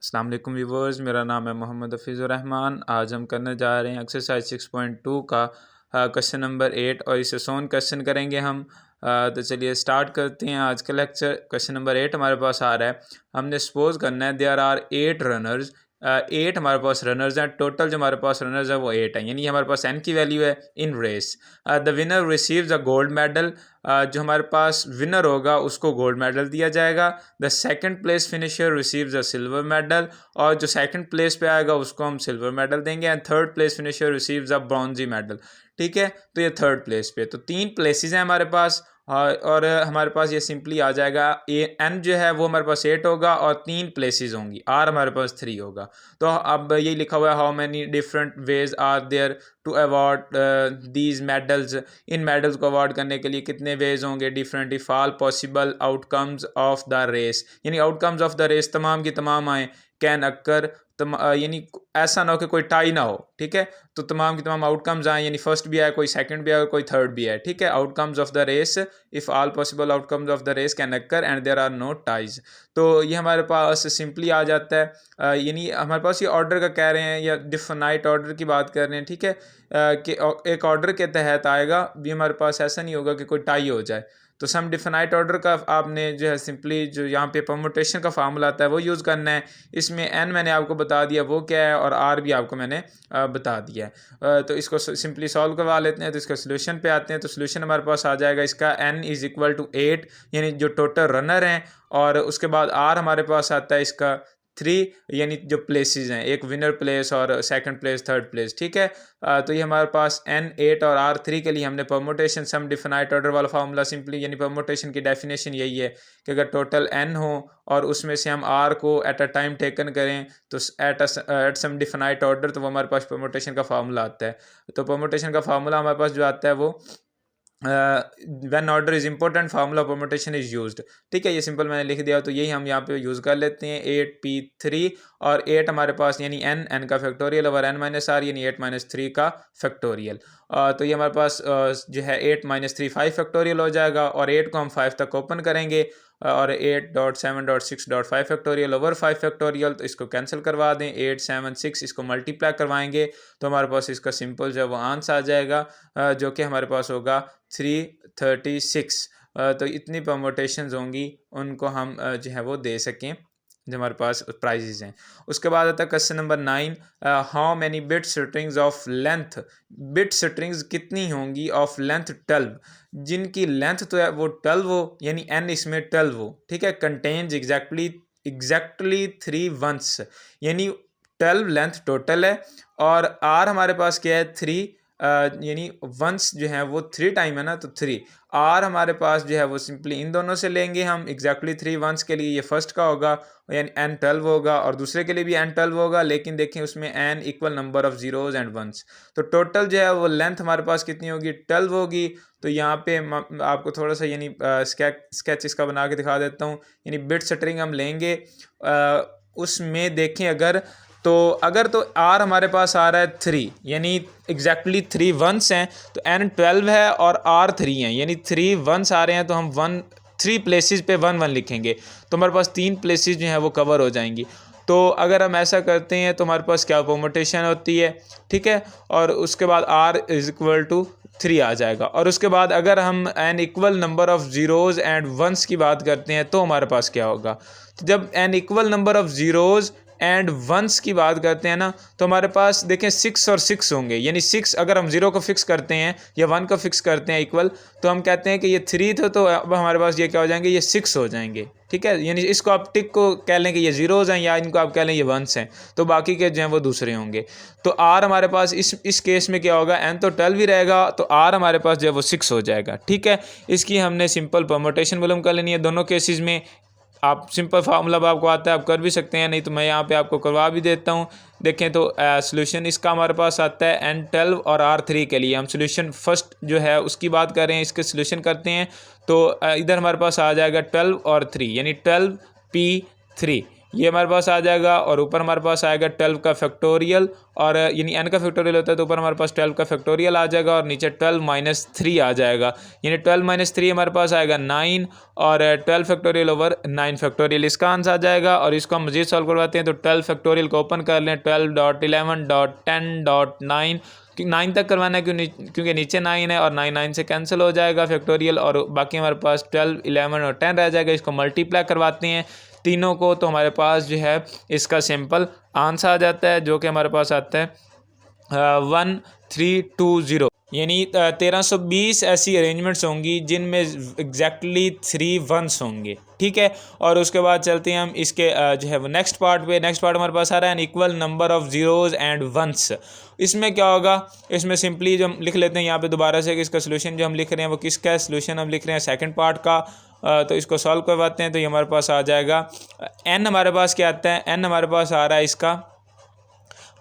अस्सलाम वालेकुम व्यूवर्स, मेरा नाम है मोहम्मद हफीज़ुर रहमान। आज हम करने जा रहे हैं एक्सरसाइज 6.2 का क्वेश्चन नंबर 8 और इसे सोन क्वेश्चन करेंगे हम। तो चलिए स्टार्ट करते हैं आज का लेक्चर। क्वेश्चन नंबर 8 हमारे पास आ रहा है। हमने सपोज करना है देयर आर 8 रनर्स। 8 हमारे पास रनर्स हैं। टोटल जो हमारे पास रनर्स है वो 8 है, यानी हमारे पास n की वैल्यू है in race. The winner receives a gold medal. जो हमारे पास विनर होगा उसको गोल्ड मेडल दिया जाएगा। The second place finisher receives a silver medal. और जो सेकंड प्लेस पे आएगा उसको हम सिल्वर मेडल देंगे। And third place finisher receives a bronzy medal. ठीक है, तो ये थर्ड प्लेस पे तो 3 प्लेसेस हैं हमारे पास। और हमारे पास ये सिंपली आ जाएगा। ए एन जो है वो हमारे पास 8 होगा और 3 प्लेसेस होंगी। आर हमारे पास 3 होगा। तो अब यही लिखा हुआ है, how many different ways are there to award these medals. इन मेडल्स को अवार्ड करने के लिए कितने वेज होंगे different. If all possible outcomes of the race, यानी आउटकम्स ऑफ द रेस तमाम की तमाम आए। कैन अक्कर, यानी ऐसा ना हो कि कोई टाई ना हो। ठीक है, तो तमाम की तमाम आउटकम्स आए, यानी फर्स्ट भी आए, कोई सेकंड भी आए, कोई थर्ड भी है। ठीक है, outcomes of the race, if all possible outcomes of the race can occur and there are no ties. तो ये हमारे पास सिंपली आ जाता है। यानी हमारे पास ये ऑर्डर का कह रहे हैं या डिफिनाइट ऑर्डर की बात कर रहे हैं। ठीक है, कि एक ऑर्डर के तहत आएगा। भी हमारे पास ऐसा नहीं होगा कि कोई टाई हो जाए। तो सम डिफिनाइट ऑर्डर का आपने जो है सिंपली जो यहाँ पे परमुटेशन का फार्मूला आता है वो यूज़ करना है। इसमें एन मैंने आपको बता दिया वो क्या है, और आर भी आपको मैंने बता दिया है। तो इसको सिंपली सॉल्व करवा लेते हैं। तो इसका सोल्यूशन पे आते हैं। तो सोल्यूशन हमारे पास आ जाएगा इसका n इज़ इक्वल टू 8, यानी जो टोटल रनर हैं। और उसके बाद आर हमारे पास आता है इसका 3, यानी जो प्लेसेस हैं, एक विनर प्लेस और सेकंड प्लेस थर्ड प्लेस। ठीक है, तो ये हमारे पास n 8 और r 3 के लिए हमने परमुटेशन सम डिफिनाइट ऑर्डर वाला फार्मूला सिंपली, यानी परमुटेशन की डेफिनेशन यही है कि अगर टोटल n हो और उसमें से हम r को एट अ टाइम टेकन करें तो एट सम डिफिनाइट ऑर्डर, तो वो हमारे पास परमुटेशन का फार्मूला आता है। तो परमुटेशन का फार्मूला हमारे पास जो आता है वो when order is important formula permutation is used. ठीक है, ये सिंपल मैंने लिख दिया। तो यही हम यहाँ पे यूज़ कर लेते हैं। 8p3 और 8 हमारे पास यानी n का factorial over n minus r, यानी 8 माइनस 3 का फैक्टोरियल। तो ये हमारे पास जो है 8 माइनस 3 5 फैक्टोरियल हो जाएगा। और 8 को हम 5 तक ओपन करेंगे और 8.7.6.5 फैक्टोरियल ओवर 5 फैक्टोरियल, तो इसको कैंसिल करवा दें। 8 7 6 इसको मल्टीप्लाई करवाएंगे तो हमारे पास इसका सिंपल जो है वो आंसर आ जाएगा, जो कि हमारे पास होगा 336। तो इतनी परमुटेशंस होंगी उनको हम जो है वो दे सकें जो हमारे पास प्राइजेज हैं। उसके बाद आता है question number 9, how many bit strings of length. Bit strings कितनी होंगी ऑफ लेंथ 12, जिनकी लेंथ तो है वो 12 हो, यानी n इसमें 12 हो। ठीक है, कंटेन्स एग्जैक्टली 3 वंस, यानी 12 लेंथ टोटल है। और r हमारे पास क्या है 3, यानी वंस जो है वो 3 टाइम है ना, तो 3 आर हमारे पास जो है वो सिंपली इन दोनों से लेंगे हम। एग्जैक्टली 3 वंस के लिए ये फर्स्ट का होगा, यानी n 12 होगा, और दूसरे के लिए भी n 12 होगा, लेकिन देखें उसमें n equal number of zeros and ones. तो टोटल जो है वो लेंथ हमारे पास कितनी होगी 12 होगी। तो यहाँ पे आपको थोड़ा सा यानी स्केच इसका बना के दिखा देता हूँ। यानी बिट स्ट्रिंग हम लेंगे, उसमें देखें अगर तो r हमारे पास आ रहा है 3, यानी एग्जैक्टली 3 वंस हैं, तो n 12 है और r 3 हैं, यानी 3 वंस आ रहे हैं। तो हम 3 प्लेसेस पे 1 1 लिखेंगे, तो हमारे पास 3 प्लेसेस जो हैं वो कवर हो जाएंगी। तो अगर हम ऐसा करते हैं तो हमारे पास क्या परमुटेशन होती है। ठीक है, और उसके बाद r इज इक्वल टू 3 आ जाएगा। और उसके बाद अगर हम n equal number of zeros and ones की बात करते हैं तो हमारे पास क्या होगा। तो जब n equal number of zeros and ones की बात करते हैं ना, तो हमारे पास देखें 6 और 6 होंगे। यानी 6 अगर हम 0 को फिक्स करते हैं या 1 को फिक्स करते हैं इक्वल, तो हम कहते हैं कि ये 3 था, तो अब हमारे पास ये क्या हो जाएंगे, ये 6 हो जाएंगे। ठीक है, यानी इसको आप टिक को कह लें कि ये ज़ीरोज़ हैं, या इनको आप कह लें ये वंस हैं, तो बाकी के जो हैं वो दूसरे होंगे। तो आर हमारे पास इस केस में क्या होगा, n तो 12 ही रहेगा, तो आर हमारे पास जो है वो 6 हो जाएगा। ठीक है, इसकी हमने सिंपल परमुटेशन मालूम कर लेनी है दोनों केसेस में। आप सिंपल फार्मूला आपको आता है, आप कर भी सकते हैं, नहीं तो मैं यहाँ पे आपको करवा भी देता हूँ। देखें तो सोल्यूशन इसका हमारे पास आता है n 12 और r 3 के लिए। हम सोल्यूशन फर्स्ट जो है उसकी बात कर रहे हैं, इसके सोल्यूशन करते हैं। तो इधर हमारे पास आ जाएगा 12 और 3, यानी 12p3, ये हमारे पास आ जाएगा, और ऊपर हमारे पास आएगा 12 का फैक्टोरियल, और यानी n का फैक्टोरियल होता है तो ऊपर हमारे पास 12 का फैक्टोरियल आ जाएगा और नीचे 12 - 3 आ जाएगा, यानी 12 - 3 हमारे पास आएगा 9, और 12 फैक्टोरियल ओवर 9 फैक्टोरियल इसका आंसर आ जाएगा। और इसको हम मजीद सॉल्व करवाते हैं तो 12 फैक्टोरियल को ओपन कर लें, 12.11.10.9 9 तक करवाना है क्योंकि नीचे 9 है, और 9 से कैंसिल हो जाएगा फैक्टोरियल, और बाकी हमारे पास 12, 11 और 10 रह जाएगा। इसको मल्टीप्लाई करवाते हैं तीनों को, तो हमारे पास जो है इसका सिंपल आंसर आ जाता है, जो कि हमारे पास आता है 1320, यानी 1320 ऐसी अरेंजमेंट्स होंगी जिनमें एग्जैक्टली 3 वंस होंगे। ठीक है, और उसके बाद चलते हैं हम इसके जो है वो नेक्स्ट पार्ट पे। नेक्स्ट पार्ट हमारे पास आ रहा है N equal number of zeros and ones. इसमें क्या होगा, इसमें सिंपली जो हम लिख लेते हैं यहाँ पे दोबारा से कि इसका सोल्यूशन जो हम लिख रहे हैं वो किसका है, सोल्यूशन हम लिख रहे हैं सेकंड पार्ट का। तो इसको सॉल्व करवाते हैं तो ये हमारे पास आ जाएगा एन, हमारे पास क्या आता है, एन हमारे पास आ रहा है इसका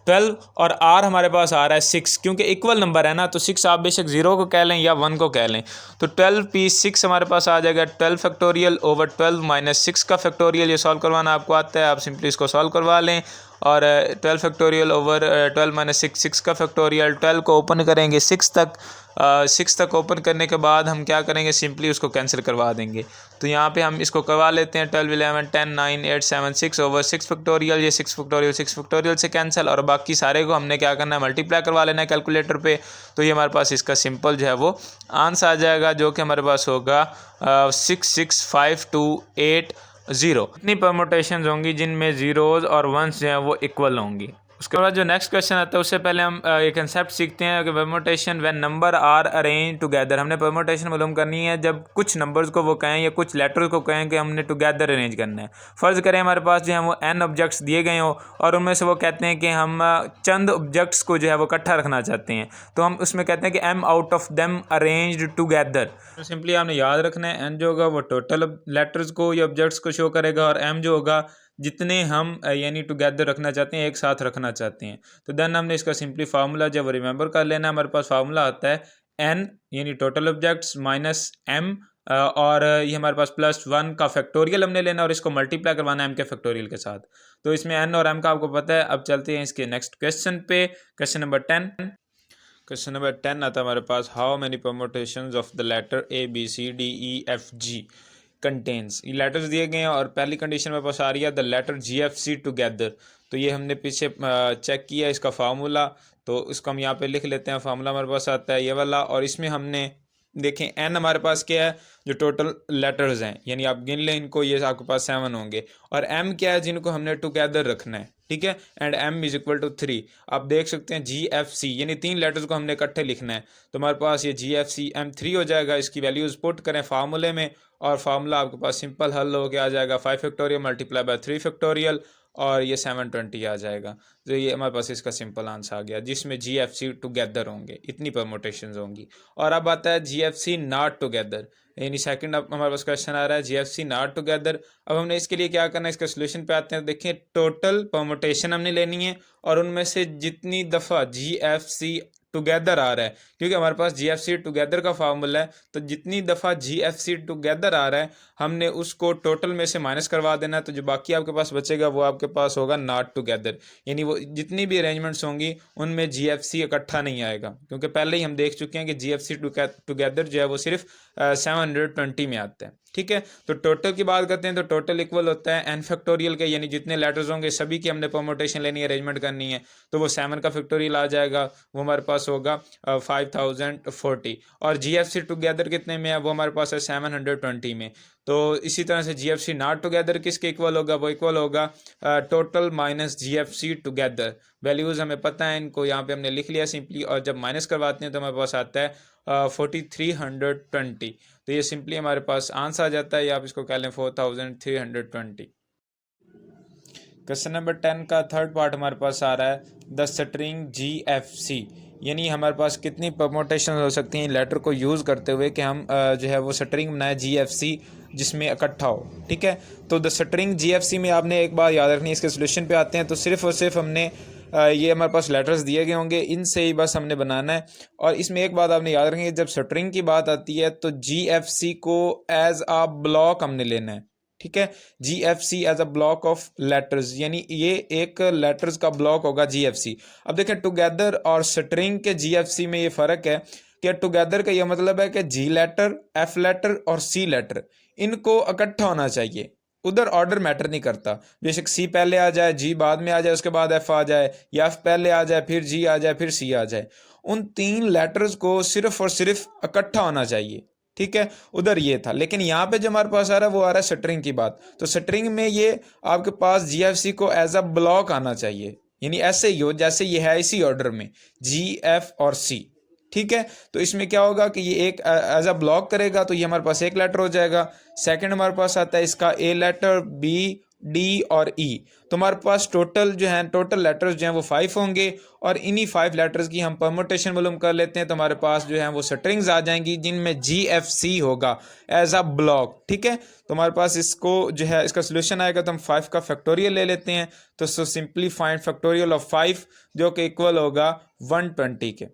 12, और आर हमारे पास आ रहा है 6, क्योंकि इक्वल नंबर है ना, तो 6 आप बेशक 0 को कह लें या 1 को कह लें। तो 12p6 हमारे पास आ जाएगा 12 फैक्टोरियल ओवर 12 - 6 का फैक्टोरियल। ये सॉल्व करवाना आपको आता है, आप सिंपली इसको सॉल्व करवा लें, और 12 फैक्टोरियल ओवर 12 - 6 6 का फैक्टोरियल। 12 को ओपन करेंगे 6 तक, 6 तक ओपन करने के बाद हम क्या करेंगे, सिंपली उसको कैंसिल करवा देंगे। तो यहाँ पे हम इसको करवा लेते हैं 12, 11, 10, 9, 8, 7, 6 ओवर 6 फैक्टोरियल। ये 6 फैक्टोरियल से कैंसिल, और बाकी सारे को हमने क्या करना है, मल्टीप्लाई करवा लेना है कैलकुलेटर पे। तो ये हमारे पास इसका सिंपल जो है वो आंसर आ जाएगा, जो कि हमारे पास होगा 66528 इतनी परमोटेशन होंगी जिनमें जीरोज़ और वंस जो हैं वो इक्वल होंगी। उसके बाद जो नेक्स्ट क्वेश्चन आता है उससे पहले हम एक कंसेप्ट सीखते हैं कि permutation when number are arrange together. हमने परमोटेशन मालूम करनी है जब कुछ नंबर्स को वो कहें या कुछ लेटर्स को कहें कि हमने टुगेदर अरेंज करना है। फ़र्ज़ करें हमारे पास जो है वो n ऑब्जेक्ट्स दिए गए हों, और उनमें से वो कहते हैं कि हम चंद ऑब्जेक्ट्स को जो है वो इकट्ठा रखना चाहते हैं, तो हम उसमें कहते हैं कि m out of them arranged together. तो सिंपली आपने याद रखना है n जो होगा वो टोटल लेटर्स को या ऑब्जेक्ट्स को शो करेगा, और m जो होगा जितने हम यानी टुगेदर रखना चाहते हैं, एक साथ रखना चाहते हैं। तो देन हमने इसका सिंपली फार्मूला जब रिमेंबर कर लेना है, हमारे पास फार्मूला आता है n यानी टोटल ऑब्जेक्ट्स माइनस m, और ये हमारे पास +1 का फैक्टोरियल हमने लेना और इसको मल्टीप्लाई करवाना है m के फैक्टोरियल के साथ। तो इसमें n और m का आपको पता है। अब चलते हैं इसके नेक्स्ट क्वेश्चन पे, क्वेश्चन नंबर 10। क्वेश्चन नंबर 10 आता है हमारे पास, how many permutations of the letter ABCDEFG contains. ये लेटर्स दिए गए हैं और पहली कंडीशन मेरे पास आ रही है द लेटर GFC टुगेदर। तो ये हमने पीछे चेक किया इसका फार्मूला, तो इसको हम यहाँ पे लिख लेते हैं। फार्मूला हमारे पास आता है ये वाला, और इसमें हमने देखें n हमारे पास क्या है, जो टोटल लेटर्स हैं, यानी आप गिन लें इनको, ये आपके पास 7 होंगे, और m क्या है, जिनको हमने टुगेदर रखना है। ठीक है, and m is equal to 3। आप देख सकते हैं GFC यानी 3 लेटर्स को हमने इकट्ठे लिखना है, तो हमारे पास ये GFC M3 हो जाएगा। इसकी वैल्यूज़ पुट करें फार्मूले में, और फार्मूला आपके पास सिंपल हल हो के आ जाएगा 5 फैक्टोरियल मल्टीप्लाई बाय 3 फैक्टोरियल, और ये 720 आ जाएगा। तो ये हमारे पास इसका सिंपल आंसर आ गया, जिसमें GFC टुगेदर होंगे, इतनी परमुटेशंस होंगी। और अब आता है GFC नॉट टुगेदर, यानी सेकंड अब हमारे पास क्वेश्चन आ रहा है GFC नॉट टुगेदर। अब हमने इसके लिए क्या करना है, इसका सोल्यूशन पे आते हैं। देखिए टोटल परमुटेशन हमने लेनी है, और उनमें से जितनी दफ़ा GFC टुगेदर आ रहा है, क्योंकि हमारे पास GFC टुगेदर का फार्मूला है, तो जितनी दफ़ा GFC टुगेदर आ रहा है हमने उसको टोटल में से माइनस करवा देना है। तो जो बाकी आपके पास बचेगा वो आपके पास होगा नॉट टुगेदर, यानी वो जितनी भी अरेंजमेंट्स होंगी उनमें GFC इकट्ठा नहीं आएगा, क्योंकि पहले ही हम देख चुके हैं कि GFC टुगेदर जो है वो सिर्फ 720 में आता है। ठीक है, तो टोटल की बात करते हैं तो टोटल इक्वल होता है n फैक्टोरियल के, यानी जितने लेटर्स होंगे सभी की हमने परमुटेशन लेनी है, अरेंजमेंट करनी है, तो वो 7 का फैक्टोरियल आ जाएगा, वो हमारे पास होगा 5040। और GFC टुगेदर कितने में है, वो हमारे पास है 720 में। तो इसी तरह से GFC नॉट टुगेदर किसके इक्वल होगा, वो इक्वल होगा total minus GFC together. Values हमें पता है, इनको यहाँ पे हमने लिख लिया सिंपली, और जब माइनस करवाते हैं तो हमारे पास आता है 4320। तो ये सिंपली हमारे पास आंसर आ जाता है, या आप इसको कह लें 4320। क्वेश्चन नंबर 10 का थर्ड पार्ट हमारे पास आ रहा है द स्ट्रिंग GFC, यानी हमारे पास कितनी परमुटेशन हो सकती हैं लेटर को यूज़ करते हुए कि हम जो है वो स्ट्रिंग बनाए GFC जिसमें इकट्ठा हो। ठीक है, तो द स्ट्रिंग GFC में आपने एक बार याद रखनी है। इसके सोल्यूशन पे आते हैं तो सिर्फ और सिर्फ हमने ये हमारे पास लेटर्स दिए गए होंगे, इनसे ही बस हमने बनाना है। और इसमें एक बात आपने याद रखनी है, जब स्ट्रिंग की बात आती है तो GFC को एज आ ब्लॉक हमने लेना है। ठीक है। GFC as a block of letters, यानी ये एक लेटर्स का ब्लॉक होगा GFC। अब देखें टुगेदर और स्ट्रिंग के GFC में ये फ़र्क है कि टुगेदर का ये मतलब है कि G लेटर, F लेटर और C लेटर इनको इकट्ठा होना चाहिए, उधर ऑर्डर मैटर नहीं करता। बेशक C पहले आ जाए, G बाद में आ जाए, उसके बाद F आ जाए, या F पहले आ जाए फिर G आ जाए फिर C आ जाए, उन 3 लेटर्स को सिर्फ और सिर्फ इकट्ठा होना चाहिए, ठीक है। उधर ये था, लेकिन यहाँ पे जो हमारे पास आ रहा है वो आ रहा है स्ट्रिंग की बात। तो स्ट्रिंग में ये आपके पास GFC को एज अ ब्लॉक आना चाहिए, यानी ऐसे ही हो जैसे ये है इसी ऑर्डर में G, F और C, ठीक है। तो इसमें क्या होगा कि ये एक एज अ ब्लॉक करेगा, तो ये हमारे पास एक लेटर हो जाएगा। सेकंड हमारे पास आता है इसका A लेटर, B, D और E। तो हमारे पास टोटल जो है टोटल लेटर्स जो हैं वो 5 होंगे, और इन्हीं 5 लेटर्स की हम परमुटेशन मालूम कर लेते हैं। तो हमारे पास जो है वो स्ट्रिंग्स आ जाएंगी जिनमें GFC होगा एज अ ब्लॉक, ठीक है। तो हमारे पास इसको जो है इसका सोल्यूशन आएगा, तो हम 5 का फैक्टोरियल ले लेते हैं। तो सिंपली फाइंड फैक्टोरियल ऑफ 5 जो कि इक्वल होगा 120 के।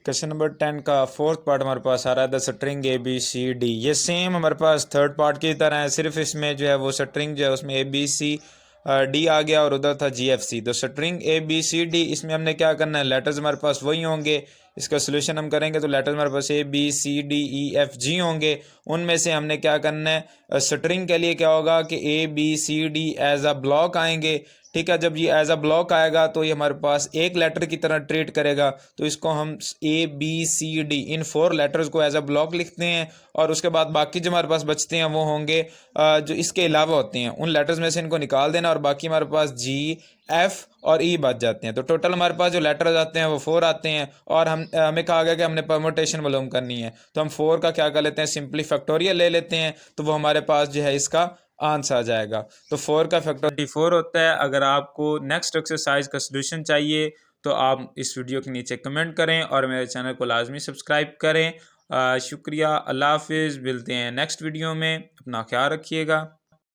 क्वेश्चन नंबर 10 का फोर्थ पार्ट हमारे पास आ रहा है द स्ट्रिंग ABCD। ये सेम हमारे पास थर्ड पार्ट की तरह है, सिर्फ इसमें जो है वो स्ट्रिंग जो है उसमें ABCD आ गया और उधर था GFC। तो स्ट्रिंग ABCD, इसमें हमने क्या करना है, लेटर्स हमारे पास वही होंगे। इसका सोल्यूशन हम करेंगे तो लेटर्स हमारे पास ABCDEFG होंगे। उनमें से हमने क्या करना है, स्ट्रिंग के लिए क्या होगा कि ABCD एज अ ब्लॉक आएंगे, ठीक है। जब ये एज अ ब्लॉक आएगा तो ये हमारे पास एक लेटर की तरह ट्रीट करेगा, तो इसको हम ABCD इन 4 लेटर्स को एज अ ब्लॉक लिखते हैं। और उसके बाद बाकी जो हमारे पास बचते हैं वो होंगे जो इसके अलावा होते हैं, उन लेटर्स में से इनको निकाल देना, और बाकी हमारे पास G, F और E बच जाते हैं। तो टोटल हमारे पास जो लेटर्स आते हैं वो 4 आते हैं, और हमें कहा गया कि हमने परमुटेशन मालूम करनी है। तो हम 4 का क्या कर लेते हैं, सिंपली फैक्टोरियल ले लेते हैं, तो वो हमारे पास जो है इसका आंसर आ जाएगा। तो 4 का फैक्टर 24 होता है। अगर आपको नेक्स्ट एक्सरसाइज का सलूशन चाहिए तो आप इस वीडियो के नीचे कमेंट करें और मेरे चैनल को लाजमी सब्सक्राइब करें। शुक्रिया, अल्लाह हाफिज़, मिलते हैं नेक्स्ट वीडियो में, अपना ख्याल रखिएगा।